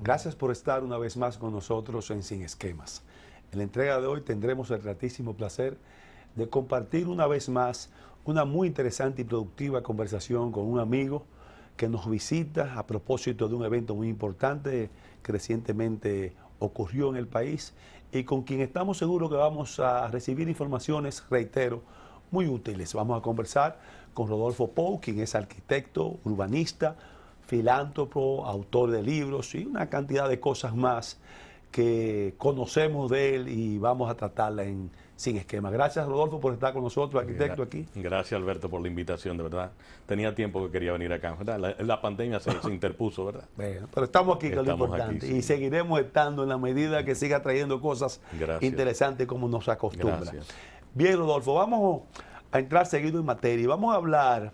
Gracias por estar una vez más con nosotros en Sin Esquemas. En la entrega de hoy tendremos el gratísimo placer de compartir una vez más una muy interesante y productiva conversación con un amigo que nos visita a propósito de un evento muy importante que recientemente ocurrió en el país y con quien estamos seguros que vamos a recibir informaciones, reitero, muy útiles. Vamos a conversar con Rodolfo Pou, quien es arquitecto, urbanista, filántropo, autor de libros y una cantidad de cosas más que conocemos de él y vamos a tratarla en Sin Esquema. Gracias, Rodolfo, por estar con nosotros, arquitecto, aquí. Gracias, Alberto, por la invitación, de verdad. Tenía tiempo que quería venir acá, ¿verdad? La pandemia se interpuso, ¿verdad? Bueno, pero estamos aquí, que es lo importante. Aquí, sí. Y seguiremos estando en la medida que siga trayendo cosas interesantes como nos acostumbra. Gracias. Bien, Rodolfo, vamos a entrar seguido en materia y vamos a hablar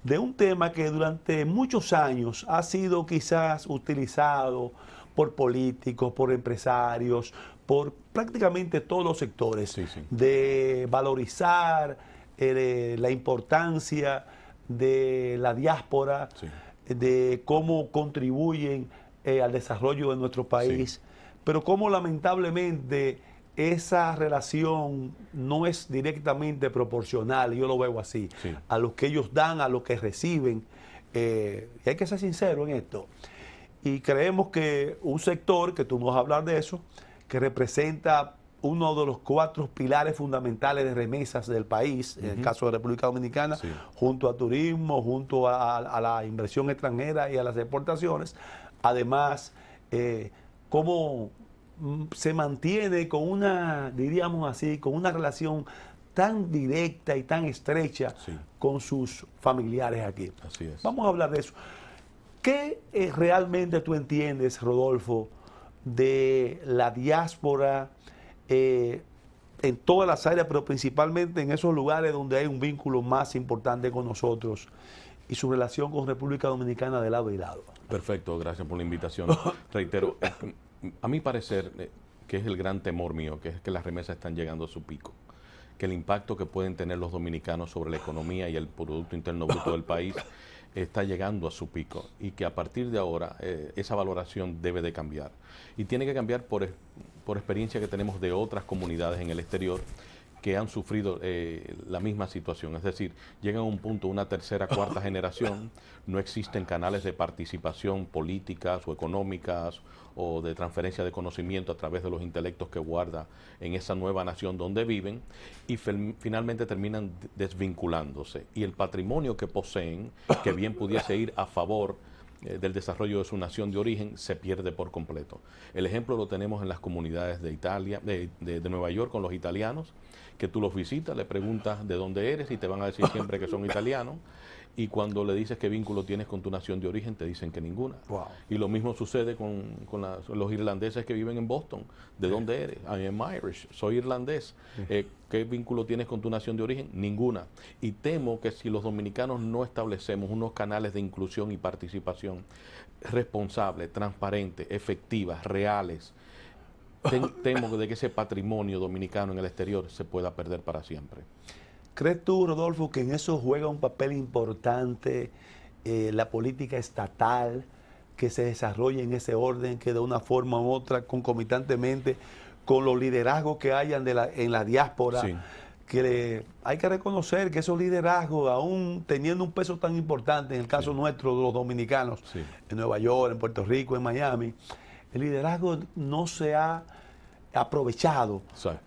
de un tema que durante muchos años ha sido quizás utilizado por políticos, por empresarios, por prácticamente todos los sectores, de valorizar la importancia de la diáspora, de cómo contribuyen al desarrollo de nuestro país, pero cómo lamentablemente esa relación no es directamente proporcional, yo lo veo así, a lo que ellos dan, a lo que reciben, y hay que ser sincero en esto. Y creemos que un sector, que tú nos vas a hablar de eso, que representa uno de los 4 pilares fundamentales de remesas del país, en el caso de República Dominicana, junto a turismo, junto a la inversión extranjera y a las exportaciones, además, cómo se mantiene con una, diríamos así, con una relación tan directa y tan estrecha con sus familiares aquí. Así es. Vamos a hablar de eso. ¿Qué realmente tú entiendes, Rodolfo, de la diáspora en todas las áreas, pero principalmente en esos lugares donde hay un vínculo más importante con nosotros y su relación con República Dominicana de lado y lado? Perfecto, gracias por la invitación. Reitero, a mi parecer, que es el gran temor mío, que es que las remesas están llegando a su pico, que el impacto que pueden tener los dominicanos sobre la economía y el Producto Interno Bruto del país está llegando a su pico y que a partir de ahora esa valoración debe de cambiar. Y tiene que cambiar por experiencia que tenemos de otras comunidades en el exterior que han sufrido la misma situación. Es decir, llegan a un punto, una tercera, cuarta generación, no existen canales de participación políticas o económicas o de transferencia de conocimiento a través de los intelectos que guarda en esa nueva nación donde viven y finalmente terminan desvinculándose. Y el patrimonio que poseen, que bien pudiese ir a favor del desarrollo de su nación de origen, se pierde por completo. El ejemplo lo tenemos en las comunidades de Italia, de Nueva York, con los italianos, que tú los visitas, le preguntas de dónde eres y te van a decir siempre que son italianos, y cuando le dices qué vínculo tienes con tu nación de origen, te dicen que ninguna. Wow. Y lo mismo sucede con los irlandeses que viven en Boston. ¿De dónde eres? I am Irish, soy irlandés. ¿Qué vínculo tienes con tu nación de origen? Ninguna. Y temo que si los dominicanos no establecemos unos canales de inclusión y participación responsables, transparentes, efectivas, reales, temo de que ese patrimonio dominicano en el exterior se pueda perder para siempre. ¿Crees tú, Rodolfo, que en eso juega un papel importante la política estatal que se desarrolla en ese orden, que de una forma u otra, concomitantemente con los liderazgos que hayan en la diáspora, que hay que reconocer que esos liderazgos, aún teniendo un peso tan importante, en el caso nuestro, de los dominicanos, en Nueva York, en Puerto Rico, en Miami, el liderazgo no se ha aprovechado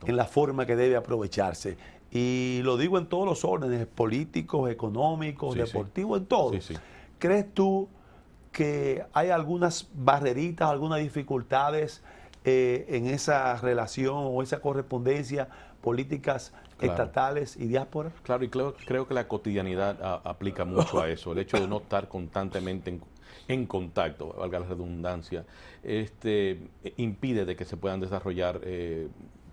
en la forma que debe aprovecharse. Y lo digo en todos los órdenes, políticos, económicos, deportivos, en todo. ¿Crees tú que hay algunas barreritas, algunas dificultades en esa relación o esa correspondencia, políticas estatales y diáspora? Claro, y creo que la cotidianidad aplica mucho a eso. El hecho de no estar constantemente en contacto, valga la redundancia, impide de que se puedan desarrollar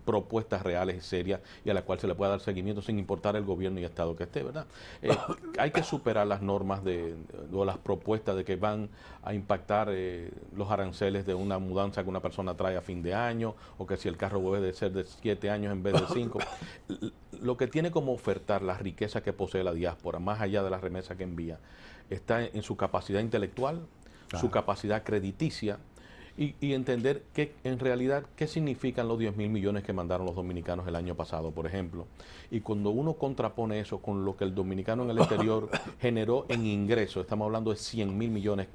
propuestas reales y serias y a la cual se le pueda dar seguimiento sin importar el gobierno y estado que esté, ¿verdad? Hay que superar las normas o las propuestas de que van a impactar los aranceles de una mudanza que una persona trae a fin de año, o que si el carro debe ser de 7 años en vez de 5. Lo que tiene como ofertar la riqueza que posee la diáspora, más allá de las remesas que envía, está en su capacidad intelectual, su capacidad crediticia y entender que en realidad qué significan los 10.000 millones que mandaron los dominicanos el año pasado, por ejemplo. Y cuando uno contrapone eso con lo que el dominicano en el exterior generó en ingresos, estamos hablando de 100.000 millones.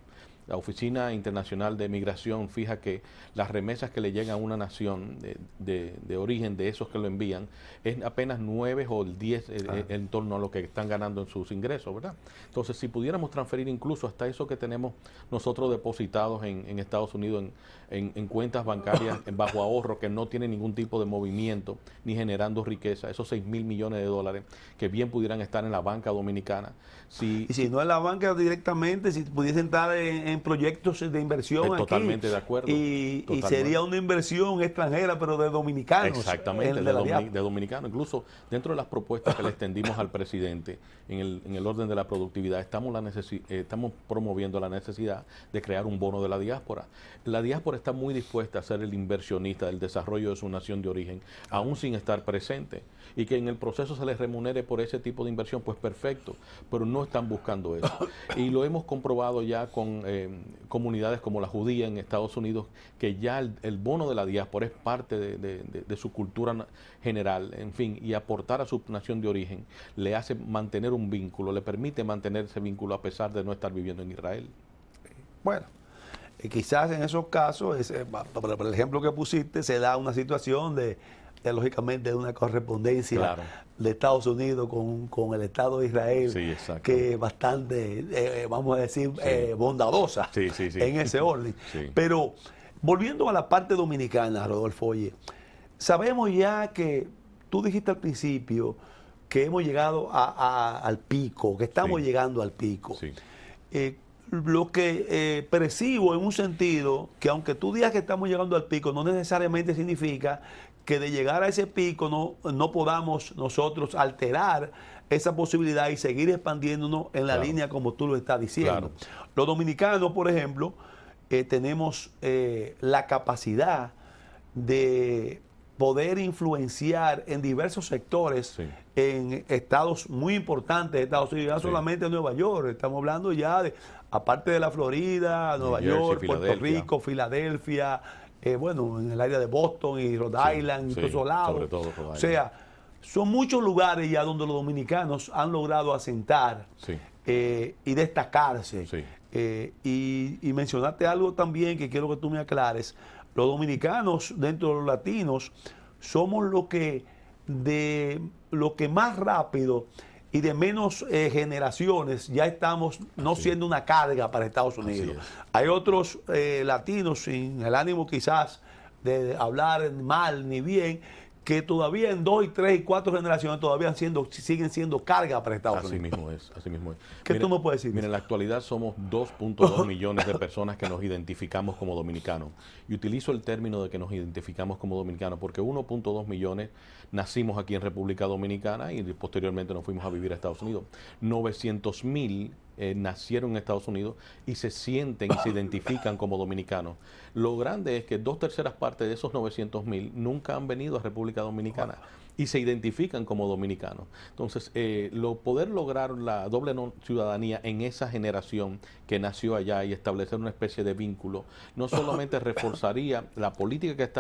La Oficina Internacional de Migración fija que las remesas que le llegan a una nación de origen de esos que lo envían es apenas 9 o 10 en torno a lo que están ganando en sus ingresos, ¿verdad? Entonces, si pudiéramos transferir incluso hasta eso que tenemos nosotros depositados en Estados Unidos en cuentas bancarias bajo ahorro que no tienen ningún tipo de movimiento ni generando riqueza, esos 6.000 millones de dólares que bien pudieran estar en la banca dominicana. Y si no en la banca directamente, si pudiesen estar en proyectos de inversión aquí. Totalmente de acuerdo. Y sería una inversión extranjera, pero de dominicanos. Exactamente, de dominicanos. Incluso dentro de las propuestas que le extendimos al presidente en el orden de la productividad, estamos promoviendo la necesidad de crear un bono de la diáspora. La diáspora está muy dispuesta a ser el inversionista del desarrollo de su nación de origen, aún sin estar presente. Y que en el proceso se les remunere por ese tipo de inversión, pues perfecto, pero no están buscando eso. Y lo hemos comprobado ya con comunidades como la judía en Estados Unidos, que ya el bono de la diáspora es parte de su cultura general, en fin, y aportar a su nación de origen le hace mantener un vínculo, le permite mantener ese vínculo a pesar de no estar viviendo en Israel. Bueno, quizás en esos casos, por el ejemplo que pusiste, se da una situación lógicamente de una correspondencia de Estados Unidos con el Estado de Israel, que es bastante, vamos a decir, bondadosa en ese orden. Pero volviendo a la parte dominicana, Rodolfo, oye, sabemos ya que tú dijiste al principio que hemos llegado al pico, que estamos llegando al pico. Lo que percibo en un sentido, que aunque tú digas que estamos llegando al pico, no necesariamente significa que de llegar a ese pico no podamos nosotros alterar esa posibilidad y seguir expandiéndonos en la línea como tú lo estás diciendo. Los dominicanos, por ejemplo, tenemos la capacidad de poder influenciar en diversos sectores en estados muy importantes de Estados Unidos, no solamente en Nueva York, estamos hablando ya aparte de la Florida, Nueva York, Puerto Rico, Filadelfia, bueno, en el área de Boston y Rhode Island, y todos esos lados. Sobre todo Rhode Island. O sea, son muchos lugares ya donde los dominicanos han logrado asentar y destacarse. Y mencionaste algo también que quiero que tú me aclares. Los dominicanos, dentro de los latinos, somos lo que más rápido y de menos generaciones ya estamos no siendo una carga para Estados Unidos. Hay otros latinos sin el ánimo quizás de hablar mal ni bien, que todavía en 2, 3 y 4 generaciones todavía siguen siendo carga para Estados Unidos. Así mismo es. ¿Qué tú me puedes decir? Mira, en la actualidad somos 2.2 millones de personas que nos identificamos como dominicanos. Y utilizo el término de que nos identificamos como dominicanos porque 1.2 millones nacimos aquí en República Dominicana y posteriormente nos fuimos a vivir a Estados Unidos. 900.000 nacieron en Estados Unidos y se sienten y se identifican como dominicanos. Lo grande es que 2/3 partes de esos 900.000 nunca han venido a República Dominicana y se identifican como dominicanos. Entonces, poder lograr la doble ciudadanía en esa generación que nació allá y establecer una especie de vínculo, no solamente reforzaría la política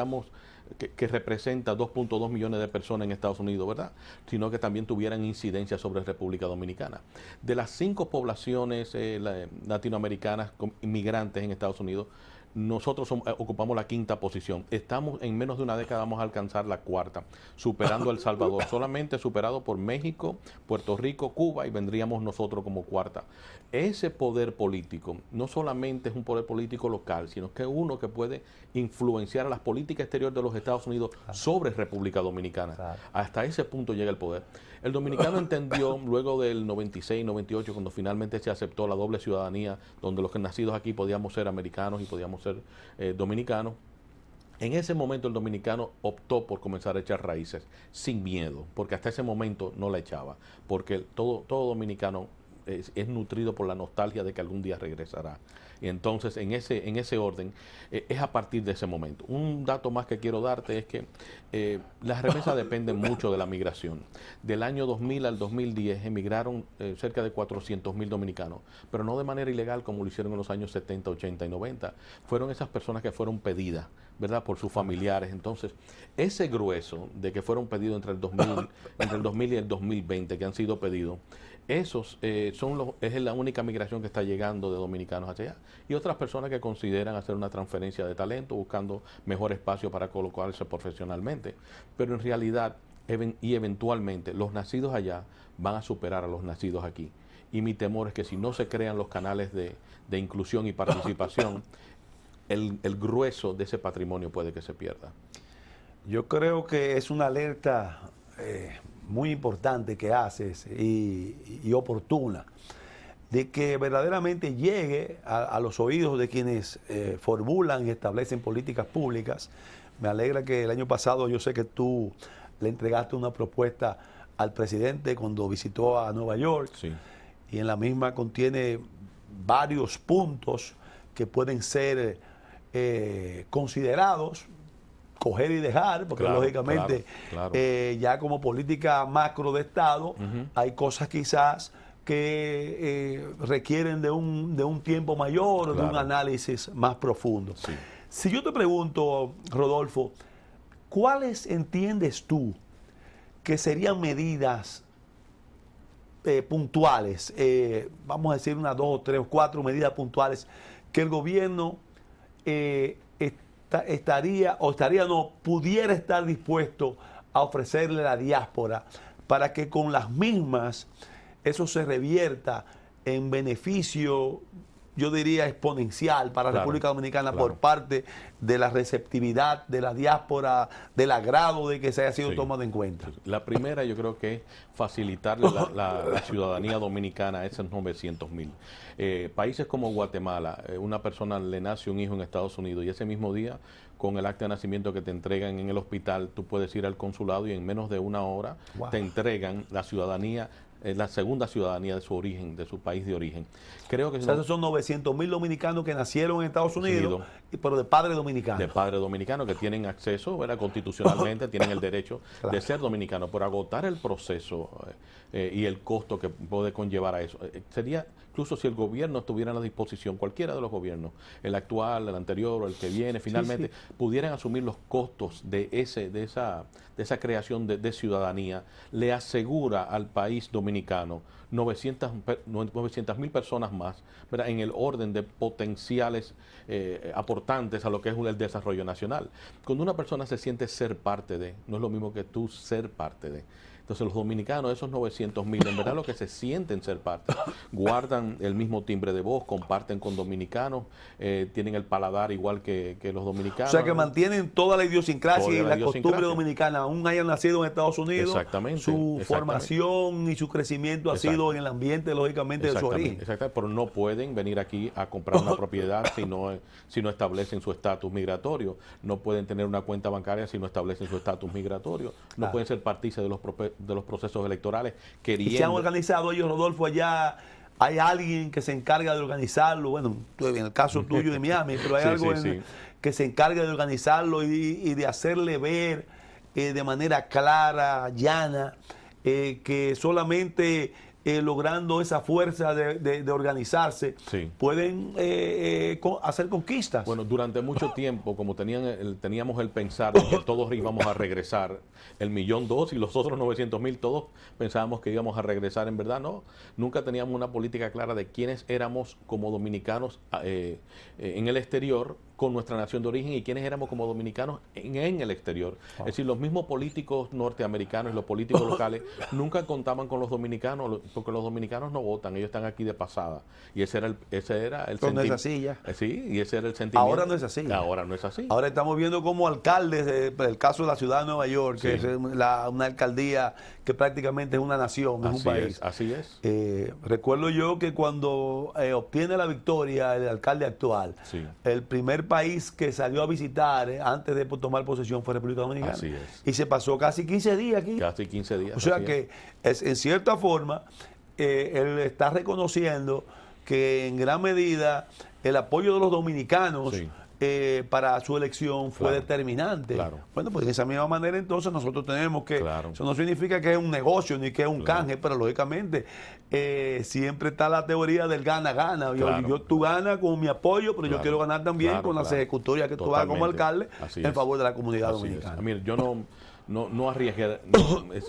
que representa 2.2 millones de personas en Estados Unidos, ¿verdad? Sino que también tuvieran incidencia sobre República Dominicana. De las 5 poblaciones latinoamericanas inmigrantes en Estados Unidos, nosotros ocupamos la 5ª posición. Estamos en menos de una década, vamos a alcanzar la 4ª, superando a El Salvador, solamente superado por México, Puerto Rico, Cuba, y vendríamos nosotros como 4ª. Ese poder político no solamente es un poder político local, sino que es uno que puede influenciar a las políticas exteriores de los Estados Unidos sobre República Dominicana. Hasta ese punto llega el poder. El dominicano entendió luego del 96, 98, cuando finalmente se aceptó la doble ciudadanía, donde los que nacidos aquí podíamos ser americanos y podíamos ser dominicanos. En ese momento el dominicano optó por comenzar a echar raíces sin miedo, porque hasta ese momento no la echaba, porque todo dominicano es nutrido por la nostalgia de que algún día regresará. Y entonces, en ese orden, es a partir de ese momento. Un dato más que quiero darte es que las remesas dependen mucho de la migración. Del año 2000 al 2010 emigraron cerca de 400.000 dominicanos, pero no de manera ilegal como lo hicieron en los años 70, 80 y 90. Fueron esas personas que fueron pedidas, ¿verdad?, por sus familiares. Entonces, ese grueso de que fueron pedidos entre el 2000 y el 2020, que han sido pedidos, esos es la única migración que está llegando de dominicanos hacia allá. Y otras personas que consideran hacer una transferencia de talento, buscando mejor espacio para colocarse profesionalmente. Pero en realidad, y eventualmente, los nacidos allá van a superar a los nacidos aquí. Y mi temor es que si no se crean los canales de inclusión y participación, el grueso de ese patrimonio puede que se pierda. Yo creo que es una alerta muy importante que haces y oportuna, de que verdaderamente llegue a los oídos de quienes formulan y establecen políticas públicas. Me alegra que el año pasado, yo sé que tú le entregaste una propuesta al presidente cuando visitó a Nueva York, sí, y en la misma contiene varios puntos que pueden ser considerados, coger y dejar, porque claro, lógicamente claro. Ya como política macro de Estado, hay cosas quizás que requieren de un tiempo mayor, claro, de un análisis más profundo. Sí. Si yo te pregunto, Rodolfo, ¿cuáles entiendes tú que serían medidas puntuales, vamos a decir unas 2 o 3 o 4 medidas puntuales que el gobierno pudiera estar dispuesto a ofrecerle a la diáspora para que con las mismas eso se revierta en beneficio, yo diría exponencial para la República Dominicana, por parte de la receptividad de la diáspora, del agrado de que se haya sido tomado en cuenta? La primera, yo creo que es facilitarle la ciudadanía dominicana a esos 900.000. Países como Guatemala, una persona le nace un hijo en Estados Unidos y ese mismo día, con el acta de nacimiento que te entregan en el hospital, tú puedes ir al consulado y en menos de una hora te entregan la ciudadanía, la segunda ciudadanía de su origen, de su país de origen. Creo que esos son 900.000 dominicanos que nacieron en Estados Unidos, pero de padre dominicano. De padre dominicano, que tienen acceso, ¿verdad?, constitucionalmente, tienen el derecho de ser dominicanos. Por agotar el proceso y el costo que puede conllevar a eso, sería, incluso si el gobierno estuviera a la disposición, cualquiera de los gobiernos, el actual, el anterior o el que viene, finalmente, pudieran asumir los costos de esa creación de ciudadanía, le asegura al país dominicano 900.000 personas más, ¿verdad?, en el orden de potenciales aportantes a lo que es el desarrollo nacional. Cuando una persona se siente ser parte de, no es lo mismo que tú ser parte de. Entonces los dominicanos, esos 900.000, en verdad lo que se sienten ser parte, guardan el mismo timbre de voz, comparten con dominicanos, tienen el paladar igual que los dominicanos. O sea que mantienen toda la idiosincrasia y la costumbre dominicana, aún hayan nacido en Estados Unidos. Exactamente. Su formación y su crecimiento ha sido en el ambiente, lógicamente, de su origen. Exactamente, pero no pueden venir aquí a comprar una propiedad si no establecen su estatus migratorio. No pueden tener una cuenta bancaria si no establecen su estatus migratorio. No pueden ser partícipes de los procesos electorales. ¿Y se han organizado ellos, Rodolfo, allá? ¿Hay alguien que se encarga de organizarlo? Bueno, en el caso tuyo de Miami, pero hay algo que se encarga de organizarlo y de hacerle ver de manera clara, llana, que solamente logrando esa fuerza de organizarse, pueden hacer conquistas. Bueno, durante mucho tiempo, como teníamos el pensar de que todos íbamos a regresar, 1.200.000 y los otros 900.000, todos pensábamos que íbamos a regresar, en verdad no. Nunca teníamos una política clara de quiénes éramos como dominicanos en el exterior, con nuestra nación de origen, y quiénes éramos como dominicanos en el exterior. Es decir, los mismos políticos norteamericanos y los políticos locales nunca contaban con los dominicanos, porque los dominicanos no votan, ellos están aquí de pasada. Y ese era el sentimiento. No es así ya. Sí, y ese era el sentimiento. Ahora no es así. Ahora no es así. Ahora estamos viendo como alcaldes, el caso de la ciudad de Nueva York, que es una alcaldía que prácticamente es una nación, es un país. Así es. Recuerdo yo que cuando obtiene la victoria el alcalde actual, el primer país que salió a visitar antes de tomar posesión fue República Dominicana. Así es. Y se pasó casi 15 días aquí. Casi 15 días. O sea que en cierta forma él está reconociendo que en gran medida el apoyo de los dominicanos para su elección fue determinante. Bueno, pues de esa misma manera entonces nosotros tenemos que, eso no significa que es un negocio ni que es un canje, pero lógicamente siempre está la teoría del gana-gana. Tú ganas con mi apoyo, pero yo quiero ganar también con las ejecutorias que tú hagas como alcalde en favor de la comunidad dominicana. Mira, yo no arriesgué,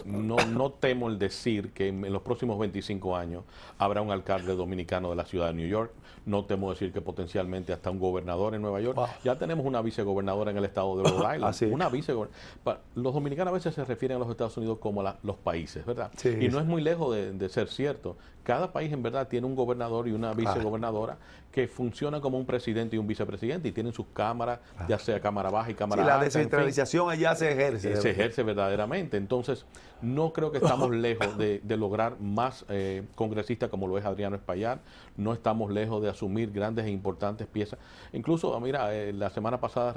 no temo el decir que en los próximos 25 años habrá un alcalde dominicano de la ciudad de New York. No temo decir que potencialmente hasta un gobernador en Nueva York. Ya tenemos una vicegobernadora en el estado de Rhode Island. Una vicegobernadora. Los dominicanos a veces se refieren a los Estados Unidos como los países, ¿verdad? Y no es muy lejos de ser cierto. Cada país en verdad tiene un gobernador y una vicegobernadora que funcionan como un presidente y un vicepresidente y tienen sus cámaras, ya sea cámara baja y cámara alta. La descentralización allá se ejerce. Se ejerce verdaderamente. Entonces, no creo que estamos lejos de lograr más congresistas como lo es Adriano Espaillat. No estamos lejos de asumir grandes e importantes piezas. Incluso, mira, la semana pasada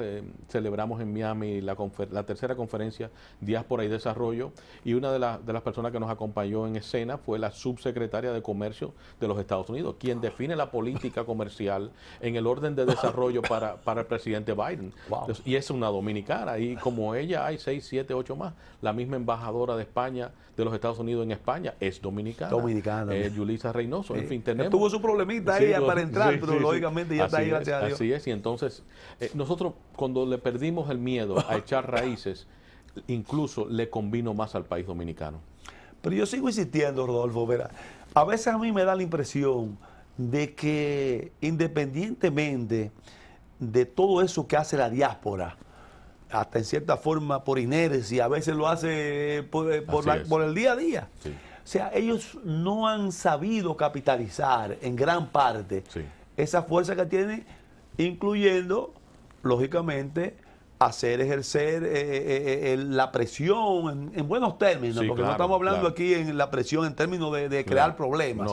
celebramos en Miami la tercera conferencia Diáspora y Desarrollo, y una de las personas que nos acompañó en escena fue la subsecretaria de Comercio de los Estados Unidos, quien define la política comercial en el orden de desarrollo para el presidente Biden. Entonces, y es una dominicana, y como ella hay 6, 7, 8 más. La misma embajadora de España, de los Estados Unidos en España, es dominicana. Yulisa Reynoso. En fin, tenemos... Tuvo su problemita ahí para entrar, pero lógicamente ya está ahí, gracias a Dios. Así es, y entonces nosotros cuando le perdimos el miedo a echar raíces, incluso le convino más al país dominicano. Pero yo sigo insistiendo, Rodolfo, verá, a veces a mí me da la impresión de que independientemente de todo eso que hace la diáspora, hasta en cierta forma por inercia, a veces lo hace por el día a día. O sea, ellos no han sabido capitalizar en gran parte esa fuerza que tienen, incluyendo, lógicamente, ejercer la presión en buenos términos, porque no estamos hablando aquí en la presión en términos de crear problemas,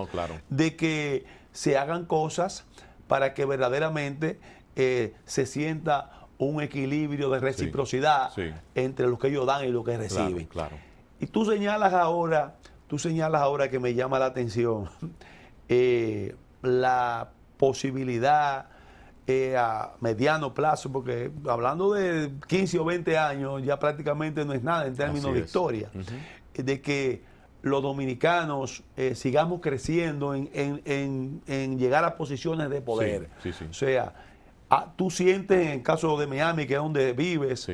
de que se hagan cosas para que verdaderamente se sienta un equilibrio de reciprocidad entre lo que ellos dan y lo que reciben. Y tú señalas ahora que me llama la atención la posibilidad a mediano plazo, porque hablando de 15 o 20 años ya prácticamente no es nada en términos de historia, de que los dominicanos sigamos creciendo en llegar a posiciones de poder. O sea, tú sientes en el caso de Miami, que es donde vives,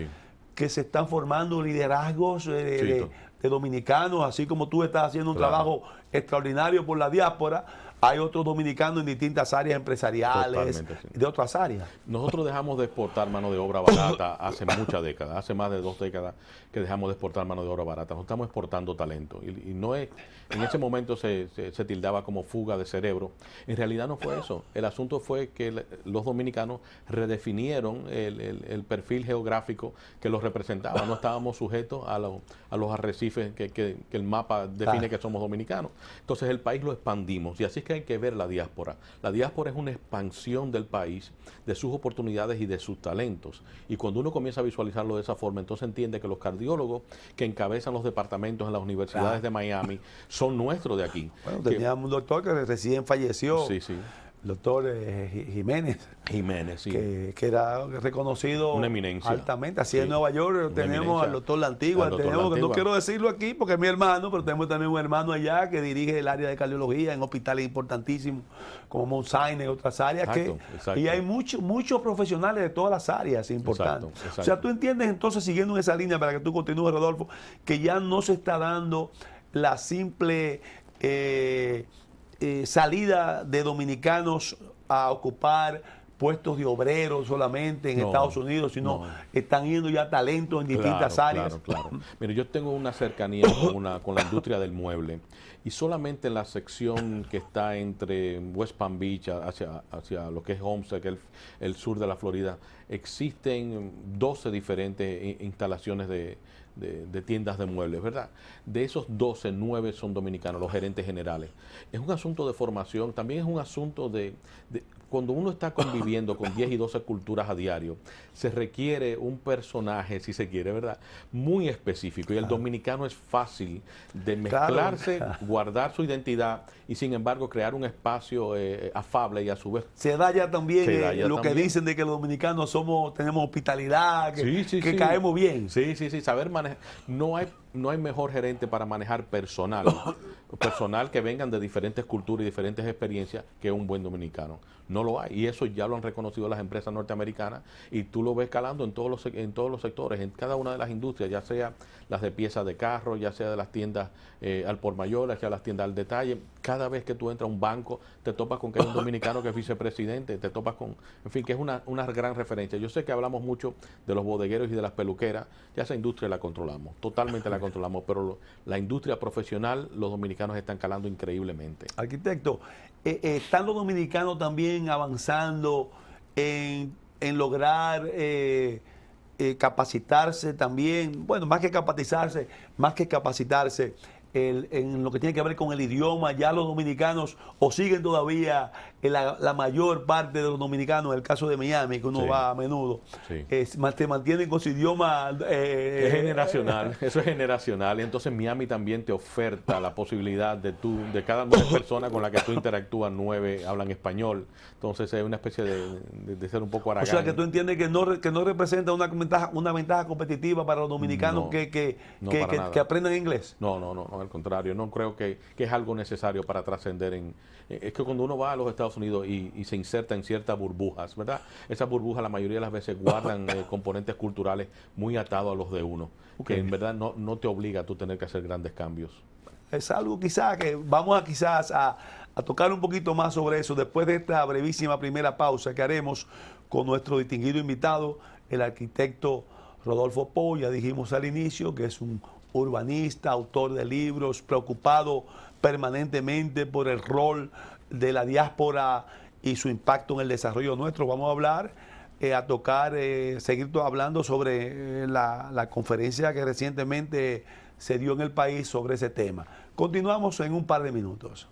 que se están formando liderazgos de dominicanos, así como tú estás haciendo un trabajo extraordinario por la diáspora. Hay otros dominicanos en distintas áreas empresariales, de otras áreas. Nosotros dejamos de exportar mano de obra barata hace muchas décadas, hace más de 2 décadas que dejamos de exportar mano de obra barata. Nosotros estamos exportando talento. Y no es, en ese momento se tildaba como fuga de cerebro. En realidad no fue eso. El asunto fue que los dominicanos redefinieron el perfil geográfico que los representaba. No estábamos sujetos a los arrecifes que el mapa define que somos dominicanos. Entonces el país lo expandimos. Y así es que hay que ver la diáspora. La diáspora es una expansión del país, de sus oportunidades y de sus talentos. Y cuando uno comienza a visualizarlo de esa forma, entonces entiende que los cardiólogos que encabezan los departamentos en las universidades de Miami son nuestros de aquí. Bueno, teníamos un doctor que recién falleció. El doctor Jiménez, que era reconocido una eminencia altamente. Así en Nueva York tenemos al doctor La Antigua, que no quiero decirlo aquí porque es mi hermano, pero tenemos también un hermano allá que dirige el área de cardiología en hospitales importantísimos como Mount Sinai y otras áreas. Y hay muchos profesionales de todas las áreas importantes. O sea, tú entiendes entonces, siguiendo en esa línea para que tú continúes, Rodolfo, que ya no se está dando la simple salida de dominicanos a ocupar puestos de obreros solamente en Estados Unidos, sino están yendo ya talentos en distintas áreas. Mire, yo tengo una cercanía con la industria del mueble, y solamente en la sección que está entre West Palm Beach hacia lo que es Homestead, que es el sur de la Florida, existen 12 diferentes instalaciones de de tiendas de muebles, ¿verdad? De esos 12, 9 son dominicanos, los gerentes generales. Es un asunto de formación, también es un asunto de cuando uno está conviviendo con 10 y 12 culturas a diario, se requiere un personaje, si se quiere, ¿verdad?, muy específico. Y el dominicano es fácil de mezclarse, guardar su identidad y, sin embargo, crear un espacio afable y, a su vez... Se da ya también que dicen de que los dominicanos tenemos hospitalidad, que caemos bien. Sí, saber manejar. No hay mejor gerente para manejar personal que vengan de diferentes culturas y diferentes experiencias que un buen dominicano. No lo hay, y eso ya lo han reconocido las empresas norteamericanas, y tú lo ves calando en todos los sectores, en cada una de las industrias, ya sea las de piezas de carro, ya sea de las tiendas al por mayor, ya sea las tiendas al detalle. Cada vez que tú entras a un banco, te topas con que hay un dominicano que es vicepresidente, te topas con, en fin, que es una gran referencia. Yo sé que hablamos mucho de los bodegueros y de las peluqueras, ya esa industria la controlamos, totalmente la controlamos, pero la industria profesional, los dominicanos están calando increíblemente. Arquitecto, ¿están los dominicanos también avanzando en lograr capacitarse también? Bueno, más que capacitarse en lo que tiene que ver con el idioma, ya los dominicanos o siguen todavía la mayor parte de los dominicanos, en el caso de Miami, que uno va a menudo, te mantienen con su idioma. Es generacional, eso es generacional. Y entonces Miami también te oferta la posibilidad de cada persona con la que tú interactúas, 9 hablan español. Entonces es una especie de ser un poco aragán. O sea, que tú entiendes que no representa una ventaja competitiva para los dominicanos que aprendan inglés. No, al contrario, no creo que es algo necesario para trascender es que cuando uno va a los Estados Unidos y se inserta en ciertas burbujas, ¿verdad? Esas burbujas la mayoría de las veces guardan componentes culturales muy atados a los de uno, que en verdad no te obliga a tú tener que hacer grandes cambios. Es algo quizás que vamos a tocar un poquito más sobre eso después de esta brevísima primera pausa que haremos con nuestro distinguido invitado, el arquitecto Rodolfo Pou. Ya dijimos al inicio que es un urbanista, autor de libros, preocupado permanentemente por el rol de la diáspora y su impacto en el desarrollo nuestro. Vamos a hablar, seguir hablando sobre la conferencia que recientemente se dio en el país sobre ese tema. Continuamos en un par de minutos.